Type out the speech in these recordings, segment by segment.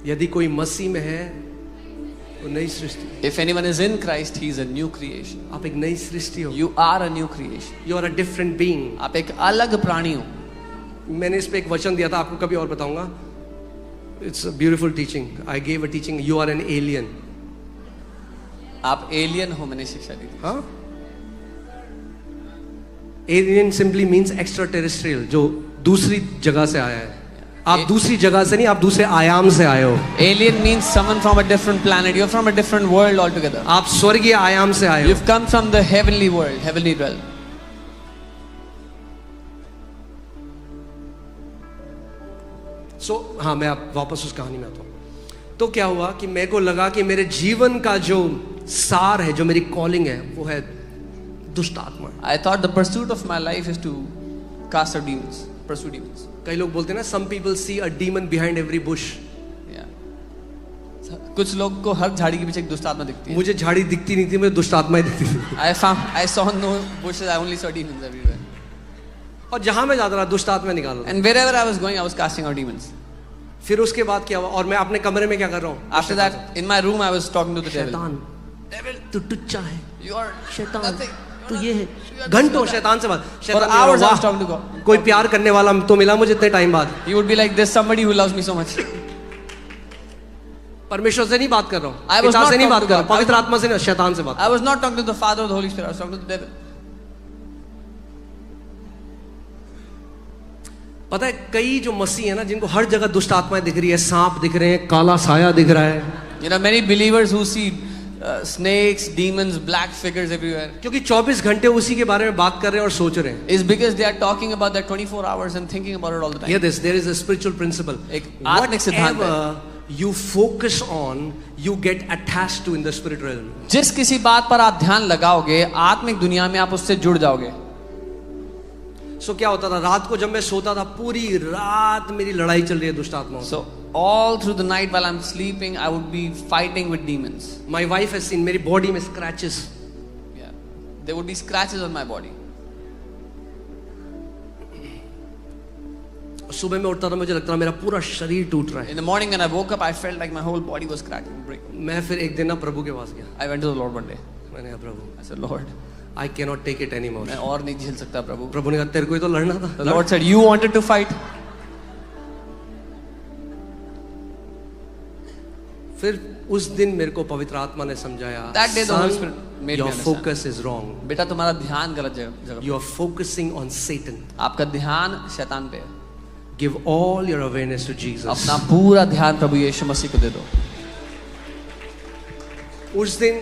यदि कोई मसीह में है वो नई सृष्टि। If anyone is in Christ, he is a new creation. आप एक नई सृष्टि हो। You are a new creation. You are a different being. आप एक अलग प्राणी हो। मैंने इस पे एक वचन दिया था, आपको कभी और बताऊंगा। It's a beautiful teaching. I gave a teaching. You are an alien. आप एलियन हो, मैंने शिक्षा दी थी। हाँ? Alien simply means extraterrestrial, जो दूसरी जगह से आया है। आप दूसरी जगह से नहीं, आप दूसरे आयाम से आए हो। Alien means someone from a different planet. You're from a different world altogether. आप स्वर्गीय आयाम से आए हो। You've come from the heavenly world, heavenly realm. हाँ, मैं आप वापस उस कहानी में आता हूँ। तो क्या हुआ कि मेरे को लगा कि मेरे जीवन का जो सार है, जो मेरी कॉलिंग है, वो है दुष्ट आत्मा। I thought the pursuit of my life is to cast out demons, pursue demons. कई लोग बोलते हैं ना, some people see a demon behind every bush. Yeah. कुछ लोग को हर झाड़ी के पीछे एक दुष्ट आत्मा दिखती है। मुझे झाड़ी दिखती नहीं थी, मुझे दुष्ट आत्माएं दिखती थी। I saw no bushes. I only saw demons everywhere. और जहां मैं जाता रहा दुष्ट आत्मा निकाल रहा था। And wherever I was going, I was casting out demons. फिर उसके बाद क्या हुआ, और मैं अपने कमरे में क्या कर रहा हूँ? After that, in my room, I was talking to the devil. शैतान, तू टुच्चा है, You are शैतान, nothing. तू ये है। घंटों शैतान से बात। For hours, I was talking to God. कोई प्यार करने वाला तो मिला मुझे इतने टाइम बाद। You would be like, there's somebody who loves me so much. परमेश्वर से नहीं बात कर रहा हूँ, I was पिता not से नहीं talking बात to कर रहा हूँ, God. पवित्र आत्मा से नहीं, शैतान से बात। I was not talking to the Father or the Holy Spirit. I was talking to the devil. पता है, कई जो मसीह है ना, जिनको हर जगह दुष्ट आत्माएं दिख रही है, सांप दिख रहे हैं, काला साया दिख रहा है। You know, many believers who see snakes, demons, black figures everywhere. क्योंकि 24 घंटे उसी के बारे में बात कर रहे हैं और सोच रहे हैं। Is because they are talking about that 24 hours and thinking about it all the time. Hear this, there is a spiritual principle. एक आत्मिक सिद्धांत है। Whatever you focus on, you get attached to in the spirit realm. जिस किसी बात पर आप ध्यान लगाओगे, आत्मिक दुनिया में आप उससे जुड़ जाओगे। So क्या होता था, रात को जब मैं सोता था, पूरी रात मेरी लड़ाई चल रही है दुष्ट आत्माओं से। So all through the night while I'm sleeping, I would be fighting with demons. My wife has seen, मेरी बॉडी में scratches. Yeah, there would be scratches on my body. सुबह में उठता था, मुझे लगता था मेरा पूरा शरीर टूट रहा है। In the morning when I woke up, I felt like my whole body was cracking, breaking. मैं फिर एक दिन ना प्रभु के पास गया। I went to the Lord one day. मैंने कहा, प्रभु, I said, Lord, I cannot take it anymore. मैं और नहीं झेल सकता प्रभु। प्रभु ने कहा, तेरे को ही तो लड़ना था। The Lord said, you wanted to fight. फिर उस दिन मेरे को पवित्र आत्मा ने समझाया, That day the Holy "Son, Spirit made me your understand." focus is wrong. बेटा तुम्हारा ध्यान गलत जगह। You are focusing on Satan. आपका ध्यान शैतान पे है। Give all your awareness to Jesus. अपना पूरा ध्यान प्रभु यीशु मसीह को दे दो। उस दिन,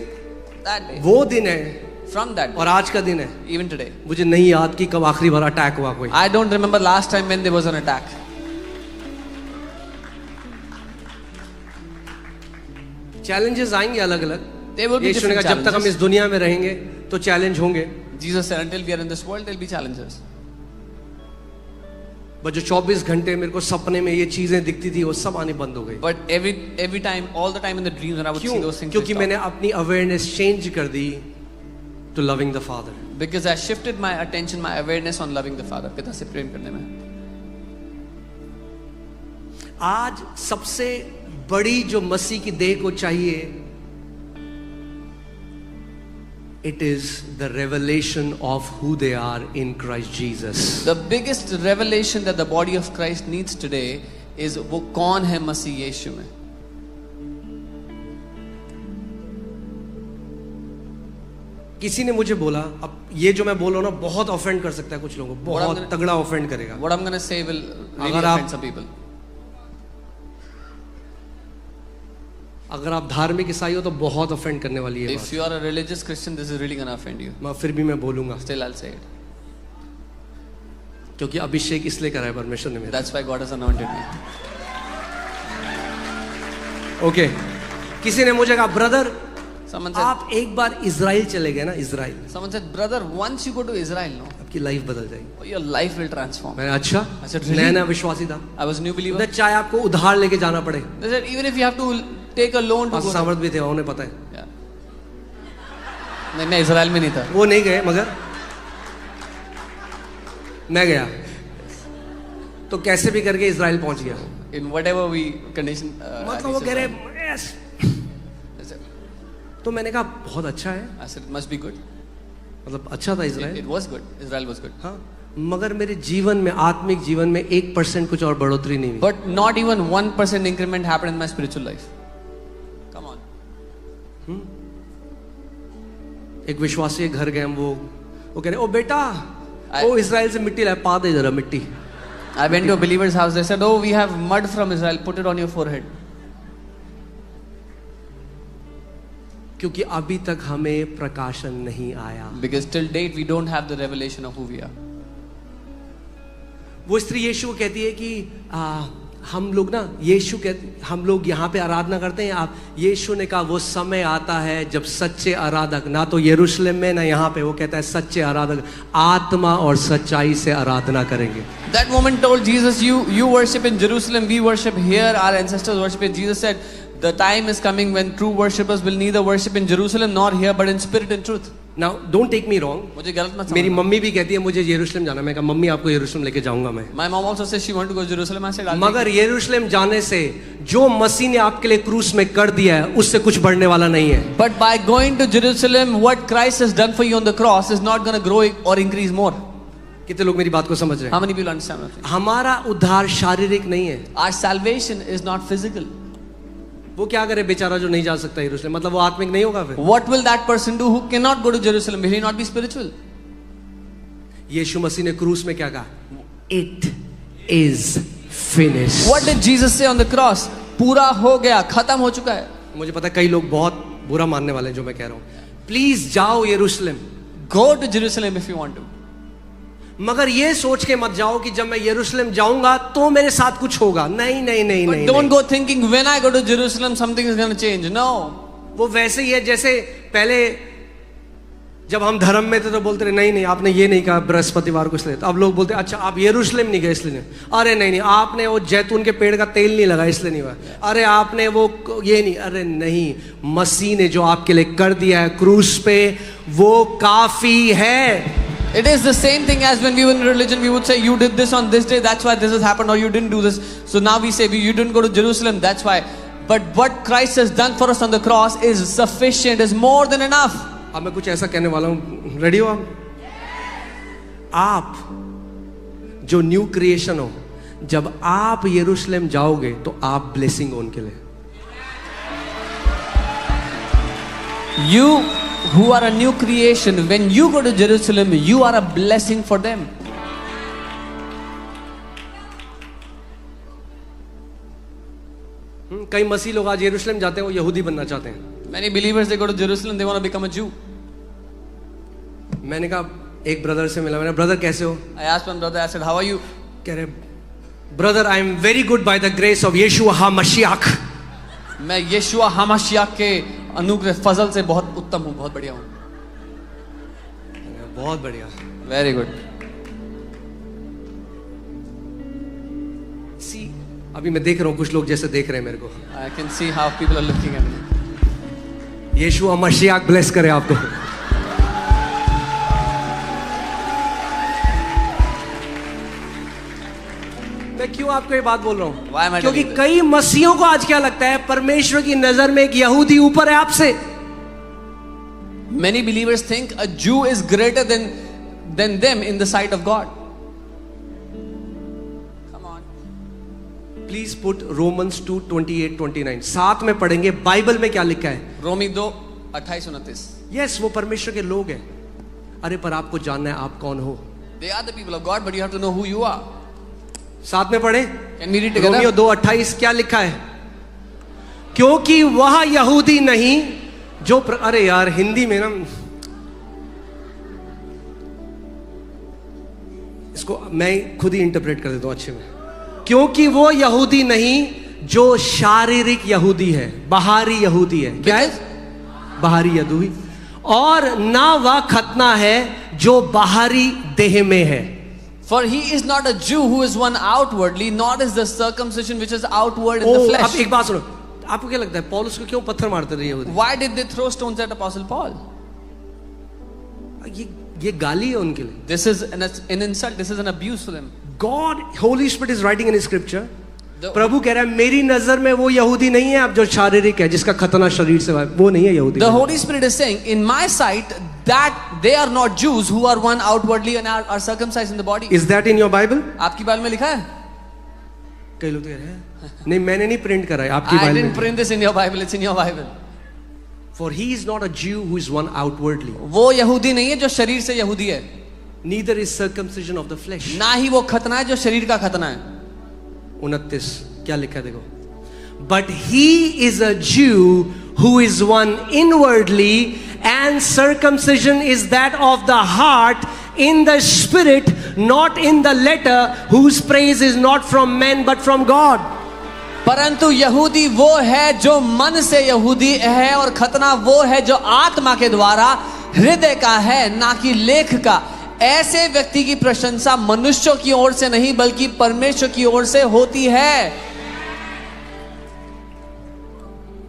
That day, वो दिन है from that और day, आज का दिन है। even today, मुझे नहीं याद कि कब आखिरी बार अटैक हुआ कोई। I don't remember last time when there was an attack. Challenges आएंगे अलग अलग। There will be यीशु ने different कहा, जब तक हम challenges. इस दुनिया में रहेंगे तो चैलेंज होंगे। Jesus said, until we are in this world, there will be challenges. But जो 24 घंटे मेरे को सपने में ये चीजें दिखती थी, वो सब आनी बंद हो गई। But every time, all the time in the dreams when I would see क्यों? those things, क्योंकि they मैंने stopped. अपनी अवेयरनेस चेंज कर दी to loving the father. Because I shifted my attention, my awareness on loving the Father. पिता से प्रेम करने में। आज सबसे बड़ी जो मसीह की देह को चाहिए, it is the revelation of who they are in Christ Jesus. The biggest revelation that the body of Christ needs today is वो कौन है मसीह यीशु में। किसी ने मुझे बोला, अब ये जो मैं बोल रहा हूं ना, बहुत ऑफेंड कर सकता है कुछ लोगों को, बहुत तगड़ा ऑफेंड करेगा। What I'm going to say will really अगर आप- offend some people. अगर आप धार्मिक ईसाई हो तो बहुत ऑफेंड करने वाली है If you are a religious Christian, this is really going to offend you. बात। फिर भी मैं बोलूंगा, Still, I'll say it. क्योंकि अभिषेक इसलिए करा है परमेश्वर ने मेरा। That's why God has anointed me. Okay, किसी ने मुझे कहा, ब्रदर Someone said, आप एक बार इजराइल चले गए ना, Israel, someone said, brother, once you go to Israel, no, आपकी लाइफ बदल जाएगी। your life will transform. मैंने अच्छा, I said, really? नया नया विश्वासी था। I was a new believer. उधर चाहे आपको उधार लेके जाना पड़े, They said, even if you have to take a loan to pass go. सामर्थ भी थे, उन्हें पता है। Yeah. नहीं, मैं इजराइल में नहीं था। वो नहीं गए, मगर मैं गया। तो कैसे भी करके इजराइल पहुंच गया। In whatever we condition. मतलब वो कह रहे यस, तो मैंने कहा बहुत अच्छा है, I said it must be good. मतलब अच्छा था Israel. It was good. Israel was good. हाँ, मगर मेरे जीवन में, आत्मिक जीवन में 1% कुछ और बढ़ोतरी नहीं हुई। But not even 1% increment happened in my spiritual life. Come on. एक विश्वासी के घर गए हम, वो कह रहे ओ बेटा, ओ इजराइल से मिट्टी लाए, पा दे जरा मिट्टी। I went to a believer's house. They said, "Oh, we have mud from Israel. Put it on your forehead." क्योंकि अभी तक हमें प्रकाशन नहीं आया। Because till date we don't have the revelation of who we are. वो स्त्री यीशु को कहती है कि हम लोग ना, यीशु कहते, हम लोग यहाँ पे आराधना करते हैं। आप, यीशु ने कहा वो समय आता है जब सच्चे आराधक, ना तो यरूशलेम में ना यहाँ पे, वो कहता है सच्चे आराधक आत्मा और सच्चाई से आराधना करेंगे। That woman told Jesus, "You worship in Jerusalem, we worship here. Our ancestors worship it." Jesus said, "The time is coming when true worshippers will neither worship in Jerusalem nor here, but in spirit and truth." Now don't take me wrong, मुझे गलत मत समझना। मेरी mummy भी कहती है मुझे यरूशलेम जाना। मैं कहा मम्मी आपको यरूशलेम लेके जाऊंगा मैं। My mom also says she wanted to go to Jerusalem. I said, मगर यरूशलेम जाने से जो मसीह ने आपके लिए क्रूस में कर दिया है उससे कुछ बढ़ने वाला नहीं है। But by going to Jerusalem, what Christ has done for you on the cross is not going to grow or increase more. कितने लोग मेरी बात को समझ रहे हैं? How many people understand that? हमारा उद्धार शारीरिक नहीं है। Our salvation is not physical. वो क्या करे बेचारा जो नहीं जा सकता यरूशलेम, मतलब वो आत्मिक नहीं होगा फिर? What will that person do who cannot go to Jerusalem? Will he not be spiritual? यीशु मसीह ने क्रूस में क्या कहा? It is finished. What did Jesus say on the cross? पूरा हो गया, खत्म हो चुका है। मुझे पता है कई लोग बहुत बुरा मानने वाले हैं जो मैं कह रहा हूँ। प्लीज जाओ यरूशलेम, Go to Jerusalem if you want to. मगर ये सोच के मत जाओ कि जब मैं यरूशलेम जाऊंगा तो मेरे साथ कुछ होगा। नहीं नहीं नहीं But नहीं, don't नहीं। go thinking when I go to Jerusalem something is going to change. No. वो वैसे ही है जैसे पहले जब हम धर्म में थे तो बोलते रहे नहीं नहीं आपने ये नहीं कहा बृहस्पतिवार को इसलिए, तो अब लोग बोलते अच्छा आप यरूशलेम नहीं गए इसलिए नहीं। अरे नहीं नहीं आपने वो जैतून के पेड़ का तेल नहीं लगा इसलिए नहीं हुआ। अरे आपने वो ये नहीं, अरे नहीं, मसीह ने जो आपके लिए कर दिया है क्रूस पे वो काफी है। It is the same thing as when we were in religion, we would say you did this on this day, that's why this has happened, or you didn't do this. So now we say you didn't go to Jerusalem, that's why. But what Christ has done for us on the cross is sufficient, is more than enough. अब मैं कुछ ऐसा कहने वाला हूं, ready हो आप जो न्यू क्रिएशन हो, जब आप यरूशलेम जाओगे तो आप ब्लेसिंग हो उनके लिए। You who are a new creation, when you go to Jerusalem, you are a blessing for them. कई मसीह लोग आज यरूशलेम जाते हैं, वो यहूदी बनना चाहते हैं। Many believers, they go to Jerusalem, they want to become a Jew. मैंने कहा एक ब्रदर से मिला, मैंने ब्रदर कैसे हो? I asked one brother, I said, how are you? कह रहे brother I am very good by the grace of Yeshu Hamashiach. मैं यीशुआ हामशियाक के अनुग्रह फजल से बहुत उत्तम हूँ, बहुत बढ़िया हूँ। बहुत बढ़िया, वेरी गुड। सी अभी मैं देख रहा हूँ कुछ लोग जैसे देख रहे हैं मेरे को। I can see how people are looking at me. Yeshu Hamashiach bless करे आपको। मैं क्यों आपको ये बात बोल रहा हूँ? क्योंकि कई मसीहों को आज क्या लगता है, परमेश्वर की नजर में एक यहूदी ऊपर है आपसे। Many believers think a Jew is greater than them in the sight of God. Come on. Please put Romans 2:28-29 साथ में पढ़ेंगे। बाइबल में क्या लिखा है? रोमी 2:28-29। यस, वो परमेश्वर के लोग हैं। अरे पर आपको जानना है आप कौन हो। They are the people of God, but you have to know who you are. साथ में पढ़े। Can we read together? Romeo 2:28 क्या लिखा है? क्योंकि वह यहूदी नहीं जो अरे यार हिंदी में ना इसको मैं खुद ही इंटरप्रेट कर देता हूं अच्छे में। क्योंकि वो यहूदी नहीं जो शारीरिक यहूदी है, बाहरी यहूदी है। क्या है? बाहरी यहूदी। और ना वह खतना है जो बाहरी देह में है। For he is not a Jew who is one outwardly, nor is the circumcision which is outward in the flesh. अब एक बात सुनो, आपको क्या लगता है पौलुस को क्यों पत्थर मारते रहे यहूदी? Why did they throw stones at Apostle Paul? ये गाली है उनके लिए। This is an insult. This is an abuse for them. God, Holy Spirit is writing in His scripture. The- प्रभु कह रहा है मेरी नजर में वो यहूदी नहीं है अब जो शारीरिक है, जिसका खतना शरीर से हुआ है, वो नहीं है यहूदी. The Holy Spirit is saying, in my sight, that they are not Jews who are one outwardly and are circumcised in the body. Is that in your Bible? आपकी बाइबल में लिखा है? कई लोग तो कह रहे हैं नहीं, मैंने नहीं प्रिंट करा है आपकी I बाइबल didn't में. print this in your Bible, it's in your Bible. For he is not a Jew who is one outwardly. वो यहूदी नहीं है जो शरीर से यहूदी है, Neither is circumcision of the flesh. ना ही वो खतना है जो शरीर का खतना है. 29 क्या लिखा है देखो. But he is a Jew who is one inwardly, and circumcision is that of the heart in the spirit, not in the letter, whose praise is not from men but from God. परंतु यहूदी वो है जो मन से यहूदी है, और खतना वो है जो आत्मा के द्वारा हृदय का है, ना कि लेख का. ऐसे व्यक्ति की प्रशंसा मनुष्यों की ओर से नहीं बल्कि परमेश्वर की ओर से होती है.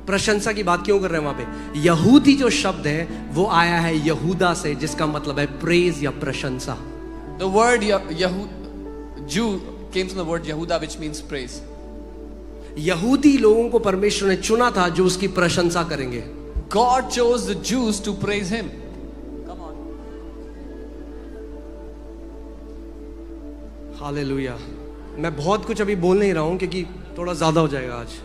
प्रशंसा की बात क्यों कर रहे हैं वहां पे? यहूदी जो शब्द है वो आया है यहूदा से, जिसका मतलब है प्रेज या प्रशंसा. The word Jew came from the word Yehuda, which means praise. यहूदी लोगों को परमेश्वर ने चुना था जो उसकी प्रशंसा करेंगे. God chose the Jews to praise him. Come on. Hallelujah. मैं बहुत कुछ अभी बोल नहीं रहा हूं क्योंकि थोड़ा ज्यादा हो जाएगा आज.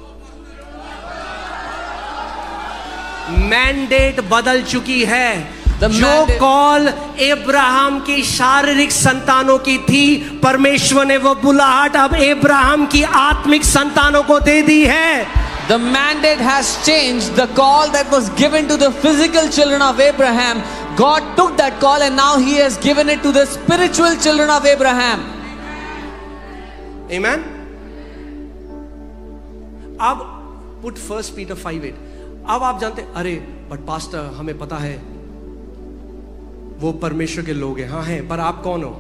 मैंडेट बदल चुकी है. जो कॉल अब्राहम की शारीरिक संतानों की थी, परमेश्वर ने वो बुलाहट अब अब्राहम की आत्मिक संतानों को दे दी है. The mandate has changed. The call that was given to the physical children of Abraham, God took that call and now he has given it to the spiritual children of Abraham. Amen. अब put 1 Peter 5:8. अब आप जानते अरे but pastor हमें पता है वो परमेश्वर के लोग हैं. हाँ हैं, पर आप कौन हो?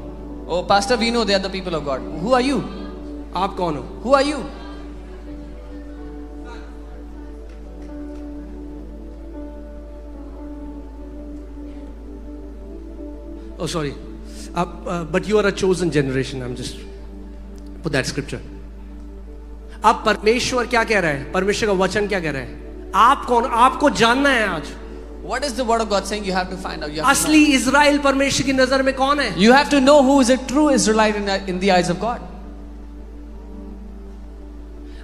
Oh, Pastor, we know they are the people of God. Who are you? आप कौन हो? Who are you? Oh, sorry. But you are a chosen generation. I'm just put that scripture. अब परमेश्वर क्या कह रहा है? परमेश्वर का वचन क्या कह रहा है? आप कौन? आपको जानना है आज. What is the word of God saying? You have to find out. You have to असली इज़राइल परमेश्वर की नजर में कौन है? know. You have to know who is a true Israelite in the eyes of God.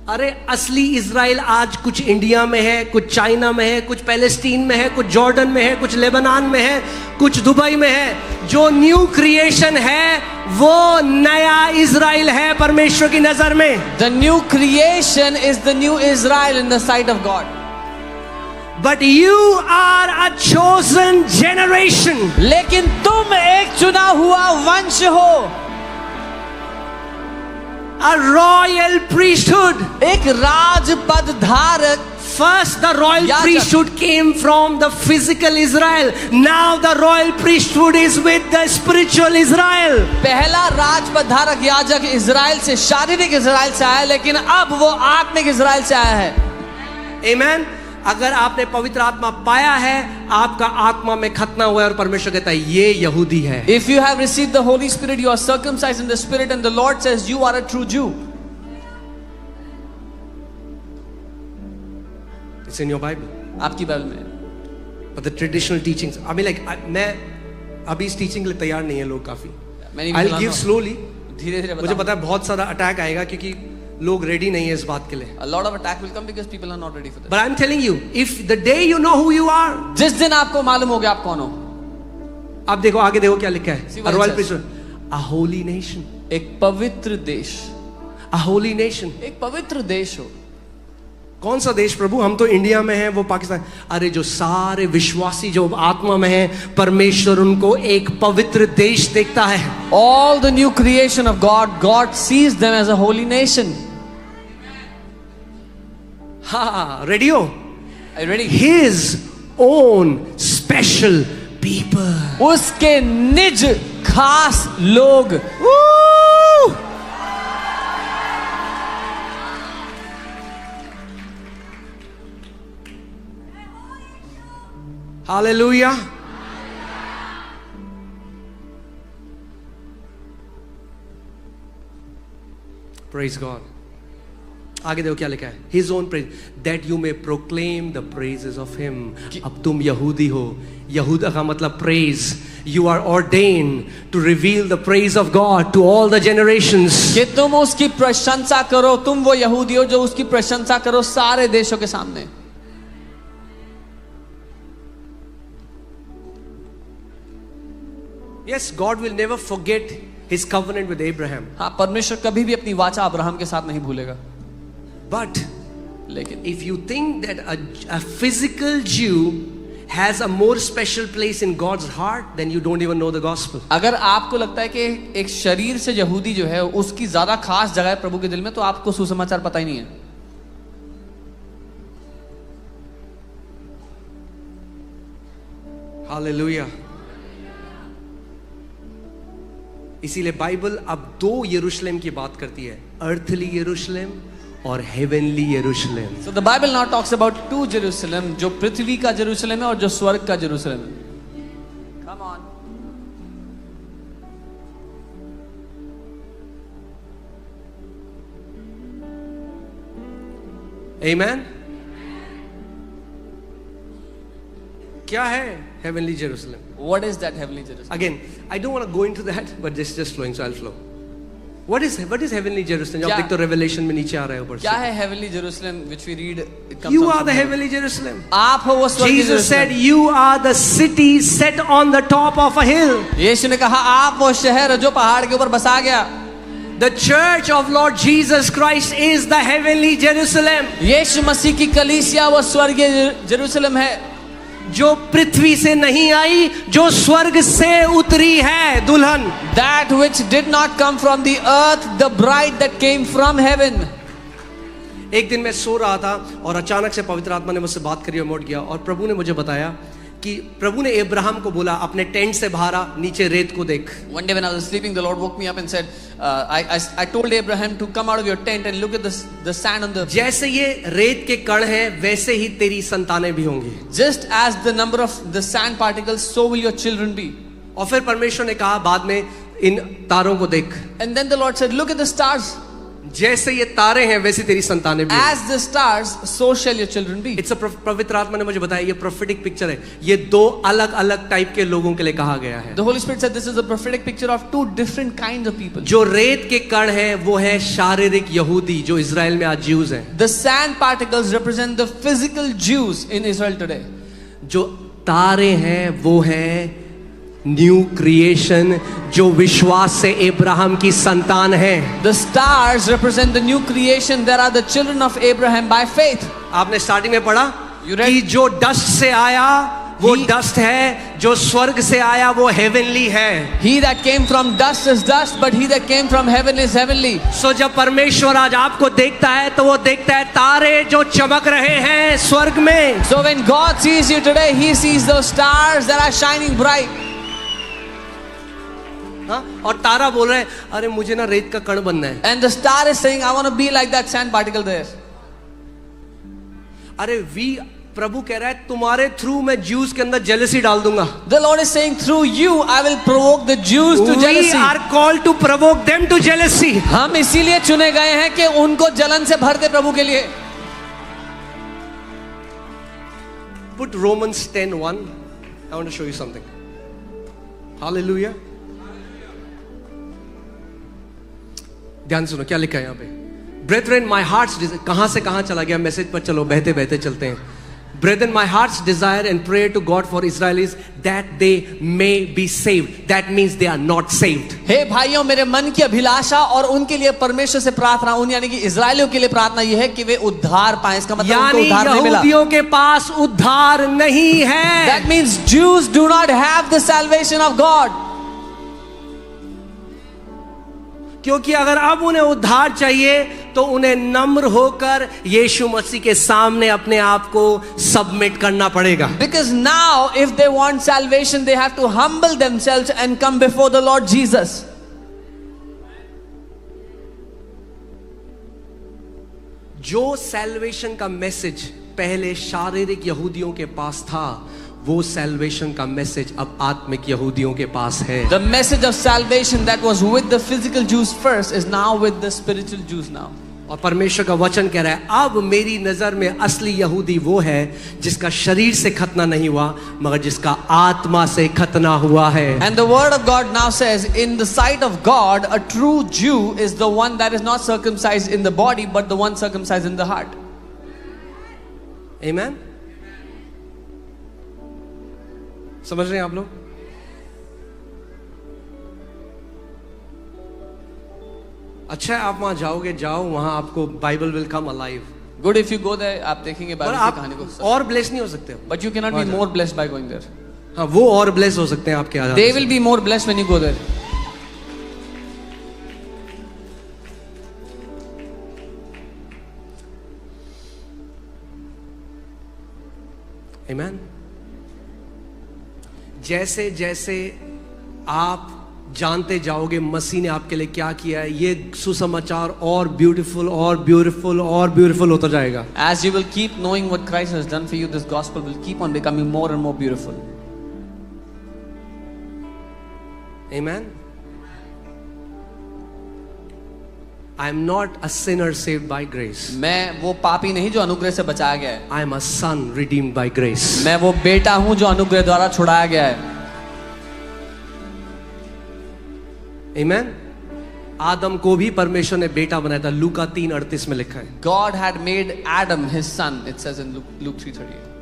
अरे असली Israel आज कुछ इंडिया में है, कुछ चाइना में है, कुछ पैलेस्टीन में है, कुछ जॉर्डन में है, कुछ लेबनान में है, कुछ दुबई में है. जो न्यू क्रिएशन है वो नया इज़राइल है परमेश्वर की नजर में. The new creation is the new Israel in the sight of God. But you are a chosen generation. लेकिन तुम एक चुना हुआ वंश हो, A royal priesthood. एक राजपद धारक. First the royal याजक. priesthood came from the physical Israel. Now the royal priesthood is with the spiritual Israel. पहला राजपद धारक याजक इजराइल से, शारीरिक इजराइल से आया, लेकिन अब वो आत्मिक इजराइल से आया है. Amen. अगर आपने पवित्र आत्मा पाया है, आपका आत्मा में खतना हुआ है और परमेश्वर कहता है ये यहूदी है. If you have received the Holy Spirit, you are circumcised in the Spirit, and the Lord says you are a true Jew. It's in your Bible. आपकी बाइबल में. But the traditional teachings, I mean like मैं अभी इस teaching के लिए तैयार नहीं है लोग काफी. Many I'll people are give not. slowly. धीरे-धीरे मुझे बताओ. पता है बहुत सारा अटैक आएगा क्योंकि लोग रेडी नहीं है इस बात के लिए. A lot of attack will come because people are not ready for this. But I'm telling you, if the day you know who you are, जिस दिन आपको मालूम हो गया आप कौन हो. आप देखो आगे देखो क्या लिखा See है. what A it royal says. priesthood, a holy nation, एक पवित्र देश. a holy nation. एक पवित्र देश हो. कौन सा देश प्रभु? हम तो इंडिया में हैं, वो पाकिस्तान. अरे जो सारे विश्वासी जो आत्मा में हैं, परमेश्वर उनको एक पवित्र देश देखता है. All the new creation of God, God sees them as a holy nation. हाँ, रेडी हो? Are you ready? His own special people. उसके निज खास लोग. Woo! Hallelujah. Praise God. आगे देखो क्या लिखा है. His own praise, that you may proclaim the praises of Him. अब तुम यहूदी हो. यहूदा का मतलब praise. You are ordained to reveal the praise of God to all the generations. कि तुम उसकी प्रशंसा करो. तुम वो यहूदी हो जो उसकी प्रशंसा करो सारे देशों के सामने. Yes, God will never forget His covenant with Abraham. हाँ, परमेश्वर कभी भी अपनी वाचा अब्राहम के साथ नहीं भूलेगा. But लेकिन if you think that a physical Jew has a more special place in God's heart, then you don't even know the gospel. अगर आपको लगता है कि एक शरीर से यहूदी जो है उसकी ज्यादा खास जगह है प्रभु के दिल में, तो आपको सुसमाचार पता ही नहीं है. Hallelujah. इसीलिए बाइबल अब दो यरूशलेम की बात करती है, अर्थली यरूशलेम और हेवनली यरूशलेम. So the Bible now talks about two Jerusalem, जो पृथ्वी का जेरूशलेम है और जो स्वर्ग का जेरूशलेम है. Come on. Amen. क्या है heavenly Jerusalem? What is that heavenly Jerusalem? Again, I don't want to go into that, but just flowing, so I'll flow. What is heavenly Jerusalem? क्या- आप देखते हो Revelation में नीचे आ रहा है ऊपर से. क्या है heavenly Jerusalem which we read? It comes You out are from the heaven. heavenly Jerusalem. आप हो वो स्वर्ग की Jesus said, Jerusalem. "You are the city set on the top of a hill." यीशु ने कहा आप वो शहर हो जो पहाड़ के ऊपर बसा गया. The church of Lord Jesus Christ is the heavenly Jerusalem. यीशु मसीह की कलीसिया वो स्वर्गीय जेरूशलेम है, जो पृथ्वी से नहीं आई, जो स्वर्ग से उतरी है, दुल्हन. that which did not come from the earth, the bride that came from heaven. एक दिन मैं सो रहा था और अचानक से पवित्र आत्मा ने मुझसे बात करी और मैं उठ गया और प्रभु ने मुझे बताया कि प्रभु ने अब्राहम को बोला अपने टेंट से बाहर आ, नीचे रेत को देख. One day when I was sleeping, the Lord woke me up and said, I told Abraham to come out of your tent and look at the sand on the. जैसे ये रेत के कण हैं, वैसे ही तेरी संतानें भी होंगी. Just as the number of the sand particles, so will your children be. और फिर परमेश्वर ने कहा बाद में इन तारों को देख. And then the Lord said, look at the stars. जैसे ये तारे हैं वैसे तेरी संतानें भी. As the stars, so shall your children be. It's पवित्र आत्मा ने मुझे बताया ये प्रोफेटिक पिक्चर है. ये दो अलग अलग टाइप के लोगों के लिए कहा गया है. The Holy Spirit said this is a prophetic picture of two different kinds of people. जो रेत के कण हैं वो है शारीरिक यहूदी जो इजराइल में आज ज्यूज हैं. The sand particles represent the physical Jews in Israel today. जो तारे हैं वो है न्यू क्रिएशन जो विश्वास से अब्राहम की संतान है. The stars represent the new creation. There are the children of Abraham by faith. आपने स्टार्टिंग में पढ़ा You read? कि जो डस्ट से आया वो He- डस्ट है, जो स्वर्ग से आया वो हेवनली है. He that came from dust is dust, but he that came from heaven is heavenly. सो जब परमेश्वर आज आपको देखता है तो वो देखता है तारे जो चमक रहे हैं स्वर्ग में. So when God sees you today, he sees those stars that are shining bright. हाँ? और तारा बोल रहे हैं अरे मुझे ना रेत का कण बनना है. And the star is saying, I want to be like that sand particle there. अरे प्रभु कह रहा है तुम्हारे थ्रू मैं ज्यूस के अंदर जेलसी डाल दूंगा. The Lord is saying, through you, I will provoke the Jews to We jealousy. are called to provoke them to jealousy. हम इसीलिए चुने गए हैं कि उनको जलन से भर दे प्रभु के लिए. Put Romans 10:1. I want to show you something. Hallelujah. ध्यान सुनो क्या लिखा है यहाँ पे. Brethren, my heart's desire. कहाँ से कहाँ चला गया मैसेज पर. चलो बहते बहते चलते हैं. Brethren, my heart's desire and prayer to God for Israelis that they may be saved. That means they are not saved. हे भाइयों, मेरे मन की अभिलाषा और उनके लिए परमेश्वर से प्रार्थना, उन यानी कि इजराइलियों के लिए प्रार्थना यह है कि वे उद्धार पाएं. इसका मतलब उनको यानी उद्धार नहीं मिला. यहूदियों के पास उद्धार नहीं है. That means Jews do not have the salvation of God. क्योंकि अगर अब उन्हें उद्धार चाहिए तो उन्हें नम्र होकर यीशु मसीह के सामने अपने आप को सबमिट करना पड़ेगा. Because now if they want salvation, they have to humble themselves and come before the Lord Jesus. जो सैल्वेशन का मैसेज पहले शारीरिक यहूदियों के पास था वो सैल्वेशन का मैसेज अब आत्मिक यहूदियों के पास है। The message of salvation that was with the physical Jews first is now with the spiritual Jews now. और परमेश्वर का वचन कह रहा है अब मेरी नजर में असली यहूदी वो है जिसका शरीर से खतना नहीं हुआ मगर जिसका आत्मा से खतना हुआ है। And the word of God now says, in the sight of God, a true Jew is the one that is not circumcised in the body, but the one circumcised in the heart. Amen? समझ रहे हैं आप लोग? अच्छा है आप वहां जाओगे, जाओ वहां आपको Bible will come alive. Good if you go there, आप देखेंगे और बाइबल की आप कहानी को। और ब्लेस नहीं हो सकते हो। But you cannot be more blessed by going there. हाँ वो और ब्लेस हो सकते हैं आपके आधार They से। will be more blessed when you go there. Amen? जैसे जैसे आप जानते जाओगे मसीह ने आपके लिए क्या किया है, ये सुसमाचार और ब्यूटीफुल और ब्यूटीफुल और ब्यूटीफुल होता जाएगा। As you will keep knowing what Christ has done for you, this gospel will keep on becoming more and more beautiful. Amen? I am not a sinner saved by grace. मैं वो पापी नहीं जो अनुग्रह से बचाया गया है। I am a son redeemed by grace. मैं वो बेटा हूं जो अनुग्रह द्वारा छुड़ाया गया है। Amen? आदम को भी परमेश्वर ने बेटा बनाया था, लूका 3:38 में लिखा है। God had made Adam his son, it says in Luke 3:38.